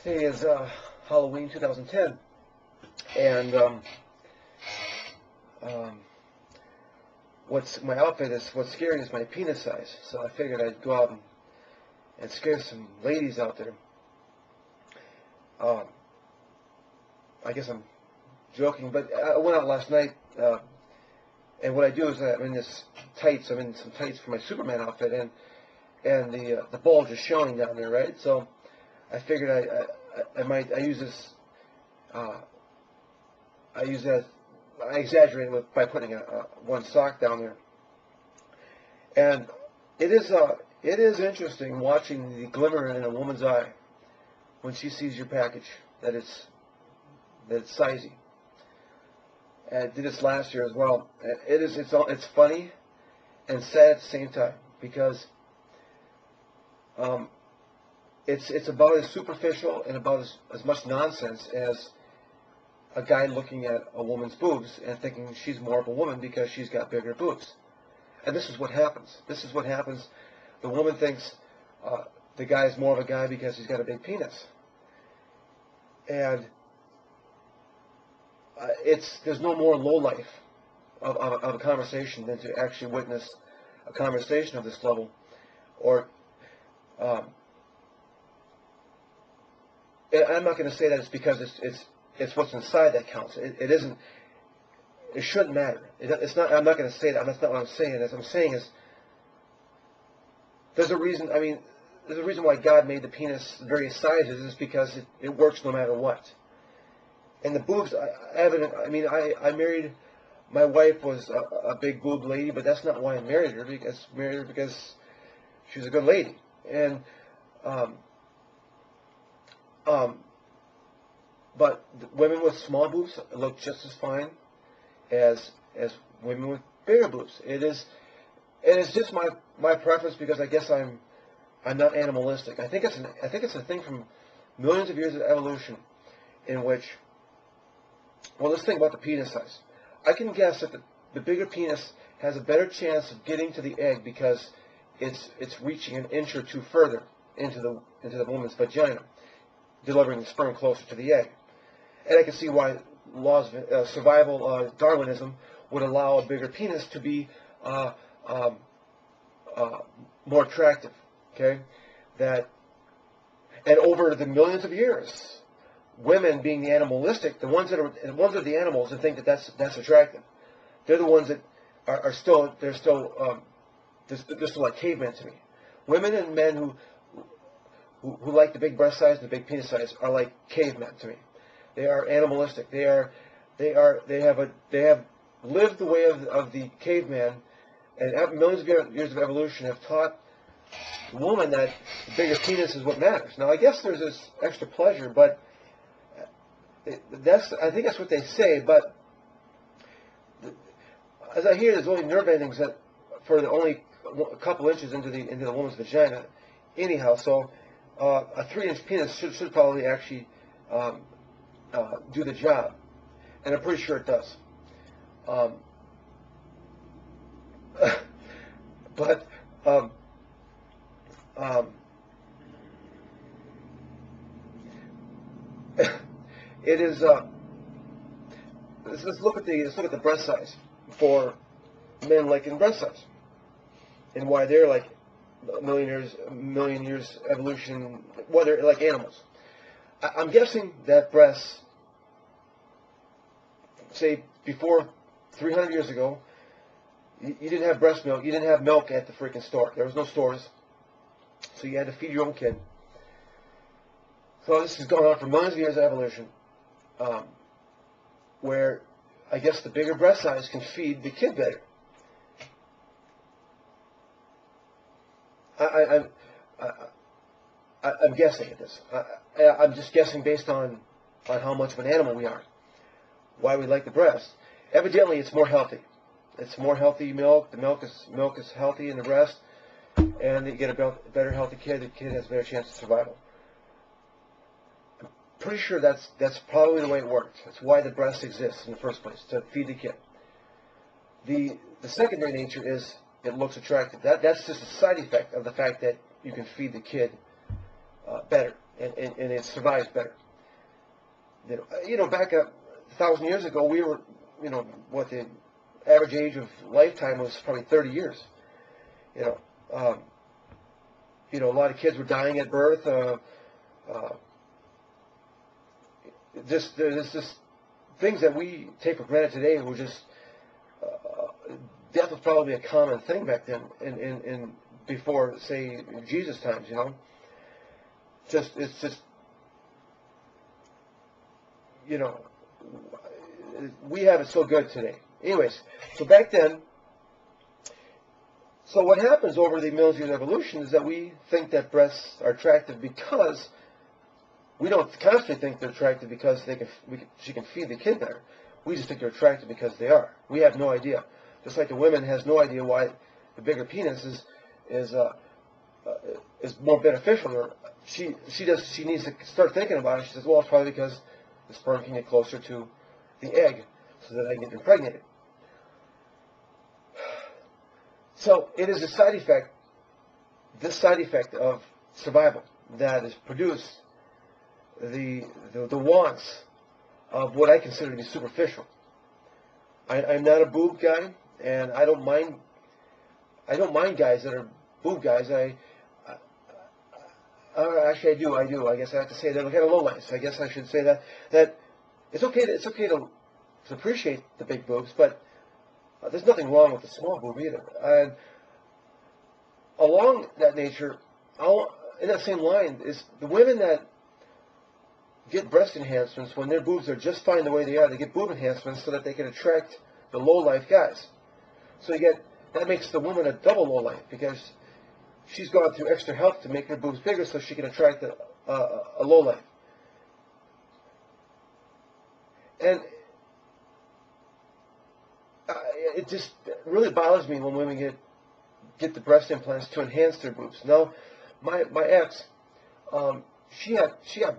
Today is Halloween 2010, and what's scary is my penis size. So I figured I'd go out and scare some ladies out there. I guess I'm joking, but I went out last night, and what I do is I'm in this tights. I'm in some tights for my Superman outfit, and the bulge is showing down there, right? So I figured I exaggerate by putting one sock down there, and it is interesting watching the glimmer in a woman's eye when she sees your package that it's sizey. And I did this last year as well. It's funny and sad at the same time, because it's about as superficial and about as much nonsense as a guy looking at a woman's boobs and thinking she's more of a woman because she's got bigger boobs. And this is what happens. The woman thinks the guy is more of a guy because he's got a big penis. And there's no more lowlife of a conversation than to actually witness a conversation of this level, or I'm not going to say that it's because it's what's inside that counts. It isn't. It shouldn't matter. It's not. I'm not going to say that. That's not what I'm saying. As I'm saying is, there's a reason. I mean, there's a reason why God made the penis various sizes. Is because it works no matter what. And the boobs, I married. My wife was a big boob lady, but that's not why I married her. Because she was a good lady. And but women with small boobs look just as fine as women with bigger boobs. It's just my preference, because I guess I'm not animalistic. I think it's a thing from millions of years of evolution, in which, well, let's think about the penis size. I can guess that the bigger penis has a better chance of getting to the egg because it's reaching an inch or two further into the woman's vagina, delivering the sperm closer to the egg. And I can see why laws of survival, Darwinism, would allow a bigger penis to be more attractive. Okay, and over the millions of years, women being the animalistic, the ones that are the animals and think that that's attractive, they're the ones that are still like cavemen to me. Women and men who like the big breast size and the big penis size are like cavemen to me. They are animalistic. They have lived the way of the caveman, and millions of years of evolution have taught the woman that the bigger penis is what matters. Now, I guess there's this extra pleasure, but I think that's what they say. But as I hear, there's only nerve endings that for only a couple inches into the woman's vagina, anyhow. So a 3-inch penis should probably actually do the job, and I'm pretty sure it does. But it is. Let's look at the breast size for men liking breast size, and why they're like a million years evolution. Whether like animals. I'm guessing that breasts, say before 300 years ago, you didn't have breast milk. You didn't have milk at the freaking store. There was no stores, so you had to feed your own kid. So this has gone on for millions of years of evolution, where I guess the bigger breast size can feed the kid better. I'm guessing at this. I'm just guessing based on how much of an animal we are, why we like the breast. Evidently, it's more healthy. It's more healthy milk. The milk is healthy in the breast, and you get a better healthy kid. The kid has a better chance of survival. I'm pretty sure that's probably the way it works. That's why the breast exists in the first place, to feed the kid. The secondary nature is it looks attractive. That's just a side effect of the fact that you can feed the kid better. and it survives better. Back 1,000 years ago, we were, what the average age of lifetime was probably 30 years. A lot of kids were dying at birth. There's just things that we take for granted today were just death was probably a common thing back then, in before, say, Jesus times. It's just we have it so good today. Anyways, so back then, so what happens over the millions of years of evolution is that we think that breasts are attractive because we don't constantly think they're attractive because she can feed the kid better. We just think they're attractive because they are. We have no idea. Just like the woman has no idea why the bigger penis is more beneficial to her. She needs to start thinking about it. She says, well, it's probably because the sperm can get closer to the egg so that I can get impregnated. So it is a side effect, this side effect of survival that has produced the wants of what I consider to be superficial. I'm not a boob guy, and I don't mind guys that are boob guys. Actually, I do. I guess I have to say they're kind of low lights. I guess I should say that it's okay to appreciate the big boobs, but there's nothing wrong with the small boob either. And along that nature, in that same line, is the women that get breast enhancements when their boobs are just fine the way they are. They get boob enhancements so that they can attract the low-life guys. So that makes the woman a double low-life because she's gone through extra help to make her boobs bigger so she can attract a low-life. And it just really bothers me when women get the breast implants to enhance their boobs. Now, my ex, she had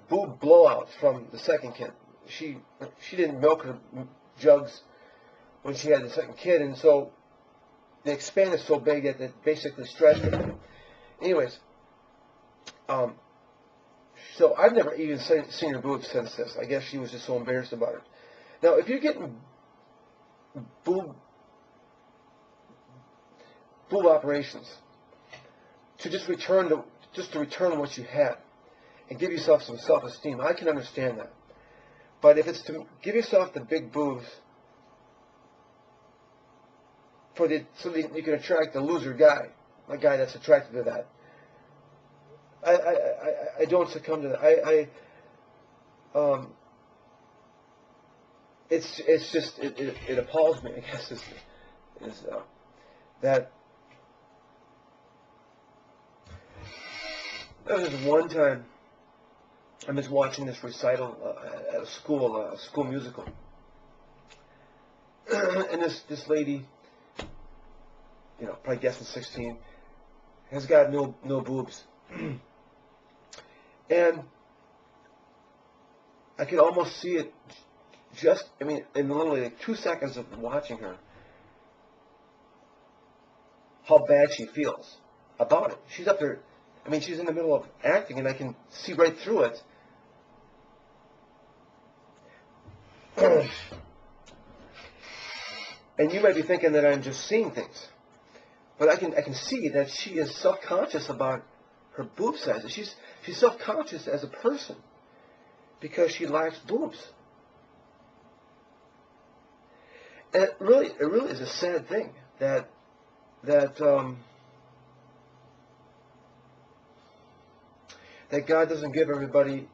boob blowouts from the second kid. She didn't milk her jugs when she had the second kid, and so they expanded so big that it basically stretched her. Anyways, so I've never even seen her boobs since this. I guess she was just so embarrassed about it. Now, if you're getting boob operations to just return what you had and give yourself some self-esteem, I can understand that. But if it's to give yourself the big boobs so that you can attract the loser guy, a guy that's attracted to that, I don't succumb to that. It's just it appalls me. I guess is that. There was one time I was watching this recital at a school musical, and this lady, probably guessing 16, has got no boobs, and I could almost see it. In literally like 2 seconds of watching her, how bad she feels about it. She's up there. She's in the middle of acting, and I can see right through it. And you might be thinking that I'm just seeing things, but I can see that she is self-conscious about her boob size. She's self-conscious as a person because she lacks boobs. And it really is a sad thing that God doesn't give everybody,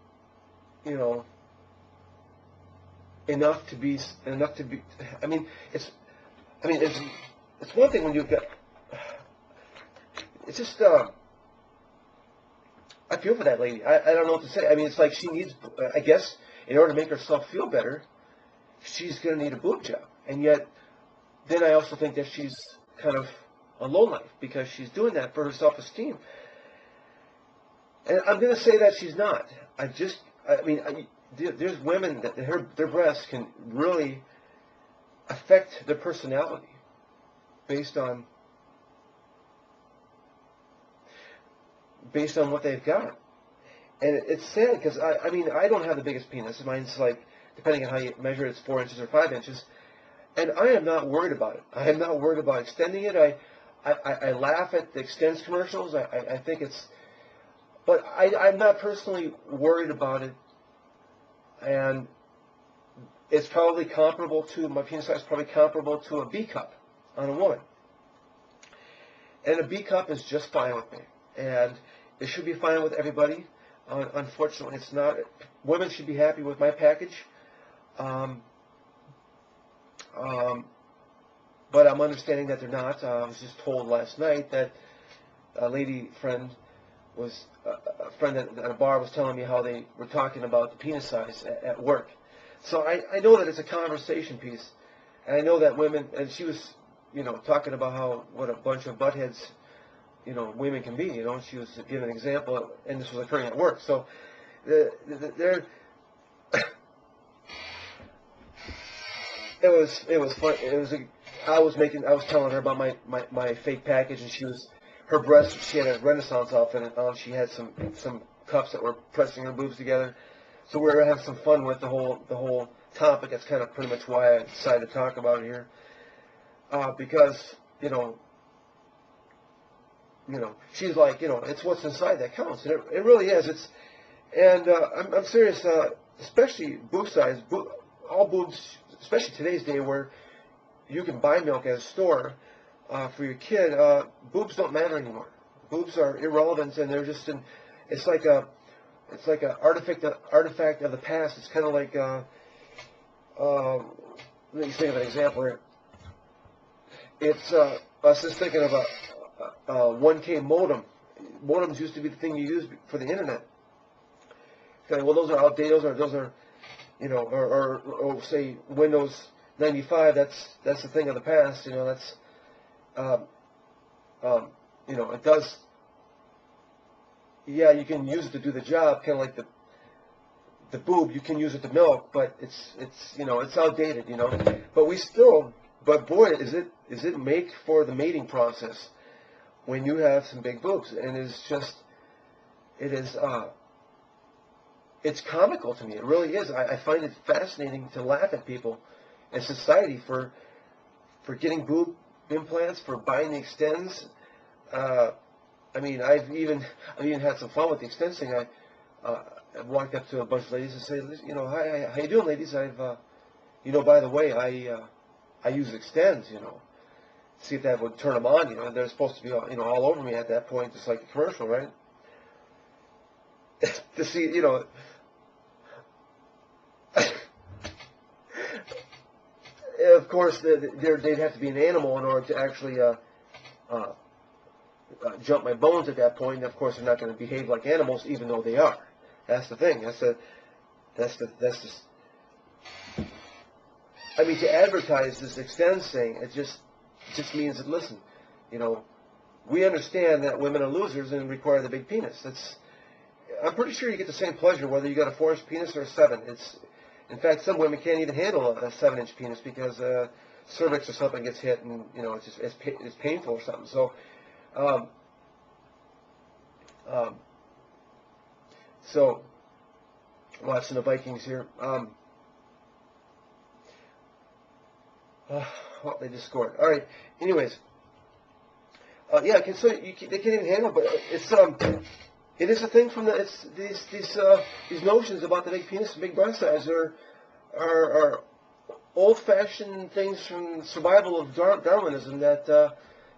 enough to be. It's one thing when you've got. It's just. I feel for that lady. I don't know what to say. It's like she needs. I guess in order to make herself feel better, she's going to need a boob job. And yet, then I also think that she's kind of a lowlife because she's doing that for her self-esteem. And I'm going to say that she's not. There's women that their breasts can really affect their personality based on what they've got. And it's sad because, I mean, I don't have the biggest penis. Mine's like, depending on how you measure it, it's 4 inches or 5 inches. And I am not worried about it. I am not worried about extending it. I laugh at the Extends commercials. I think it's, but I'm not personally worried about it. And it's probably comparable to, my penis size is probably comparable to a B cup on a woman. And a B cup is just fine with me. And it should be fine with everybody. Unfortunately, it's not. Women should be happy with my package. But I'm understanding that they're not. I was just told last night that a lady friend was, a friend at a bar was telling me how they were talking about the penis size at work. So I know that it's a conversation piece. And I know that women, and she was, you know, talking about how, what a bunch of buttheads, you know, women can be, you know. She was giving an example, and this was occurring at work. So they're it was fun. I was telling her about my fake package, and her breasts, she had a Renaissance outfit on. She had some cups that were pressing her boobs together. So we were having some fun with the whole topic. That's kind of pretty much why I decided to talk about it here. Because, you know, she's like, you know, it's what's inside that counts. And it really is. I'm serious, especially boob size, all boobs, especially today's day where you can buy milk at a store for your kid, boobs don't matter anymore. Boobs are irrelevant, and they're just it's like a artifact of the past. It's kind of like, let me think of an example here. It's, I was just thinking of a 1K modem. Modems used to be the thing you used for the internet. Okay, well, those are outdated. Those are, you know, or say Windows 95. That's the thing of the past. You know, that's, you know, it does. Yeah, you can use it to do the job, kind of like the boob. You can use it to milk, but it's you know, it's outdated. You know, but boy, is it make for the mating process when you have some big boobs, and it's comical to me. It really is. I find it fascinating to laugh at people in society for getting boob implants, for buying the Extends. I mean, I've even had some fun with the Extends thing. I walked up to a bunch of ladies and said, you know, hi, how you doing, ladies? You know, by the way, I use Extends, you know, see if that would turn them on. You know, they're supposed to be, you know, all over me at that point, just like a commercial, right? To see, you know, of course, they'd have to be an animal in order to actually jump my bones at that point. And of course, they're not going to behave like animals, even though they are. That's the thing. That's just. I mean, to advertise this Extends thing, it just means that, listen, you know, we understand that women are losers and require the big penis. I'm pretty sure you get the same pleasure whether you got a 4-inch penis or a 7. In fact, some women can't even handle a 7-inch penis because cervix or something gets hit, and you know, it's painful or something. So, watching the Vikings here. Well, they just scored. All right. Anyways, yeah. So they can't even handle, but it is a thing from these notions about the big penis and big breast size are old-fashioned things from survival of Darwinism that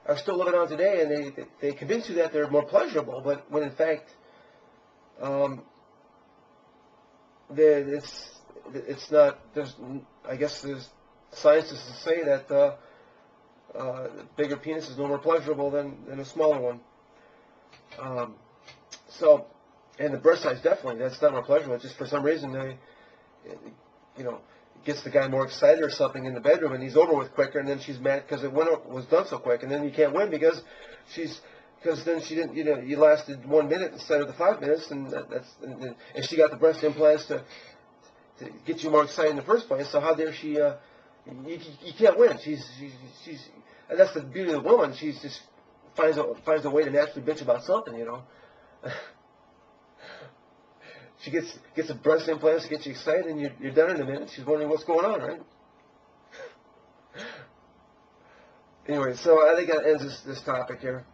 are still living on today, and they convince you that they're more pleasurable, but when in fact, it's not. I guess there's scientists say that the bigger penis is no more pleasurable than a smaller one. So, and the breast size definitely, that's not more pleasurable. It's just for some reason you know, it gets the guy more excited or something in the bedroom, and he's over with quicker, and then she's mad because it was done so quick, and then you can't win because then she didn't, you know, you lasted 1 minute instead of the 5 minutes, and and she got the breast implants to get you more excited in the first place. So how dare she? You can't win. She's and that's the beauty of the woman. She's just finds a way to naturally bitch about something, you know. She gets a breast implant, gets you excited, and you're done in a minute. She's wondering what's going on, right? Anyway, so I think that ends this topic here.